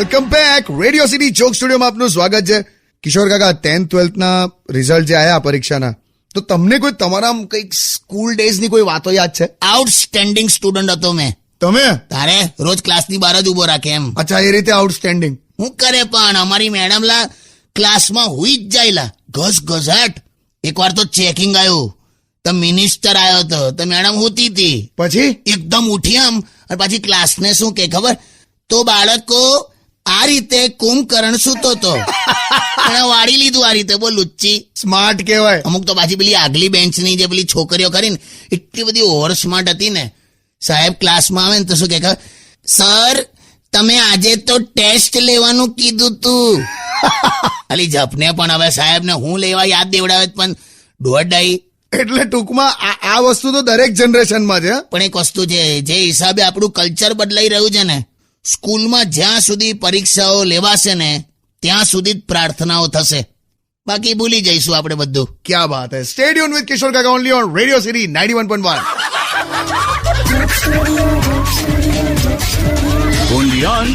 Welcome back. Radio city joke સ્ટુડિયોમાં આપનું સ્વાગત છે. કિશોર કાકા, 10th 12th ના રિઝલ્ટ જે આયા પરીક્ષાના, તો તમને કોઈ તમારા કંઈક સ્કૂલ ડેઝ ની કોઈ વાતો યાદ છે? આઉટસ્ટેન્ડિંગ સ્ટુડન્ટ હતો મેં. તમે? તારે રોજ ક્લાસની બહાર જ ઉભો રાખે એમ. અચ્છા, એ રીતે આઉટસ્ટેન્ડિંગ. હું કરે પણ અમારી મેડમ લા ક્લાસમાં હુઈ જ જાયલા ઘસ ઘસાટ. એકવાર તો ચેકિંગ આવ્યું તો મિનિસ્ટર આવ્યો હતો તો મેડમ હોતી હતી. પછી એકદમ ઉઠી આમ અને પાછી ક્લાસને શું કે ખબર, તો બાળકો આ રીતે કુંભકર્ણ સૂતો તો અને વાળી લીધું આ રીતે. બોલ લુચ્ચી. સ્માર્ટ કહેવાય. અમુક તો પાછી પેલી આગલી બેન્ચની જે પેલી છોકરીઓ કરીને એટલી બધી ઓવર સ્માર્ટ હતી ને. સાહેબ ક્લાસમાં આવે ને તો શું કે, સર તમે આજે તો ટેસ્ટ લેવાનું કીધું તું. અલી જપને પણ હવે સાહેબ ને હું લેવા યાદ દેવડાવે પણ દોડાઈ. એટલે ટૂંકમાં આ વસ્તુ તો દરેક જનરેશનમાં છે. પણ એક વસ્તુ છે, જે હિસાબે આપણું કલ્ચર બદલાઈ રહ્યું છે ને, સ્કૂલમાં જ્યાં સુધી પરીક્ષાઓ લેવાશે ને ત્યાં સુધી જ પ્રાર્થનાઓ થશે, બાકી ભૂલી જઈશું આપણે બધું. ક્યા બાત હે. સ્ટે ટ્યુન વિથ કિશોર કાકા only on radio city 91.1. Only on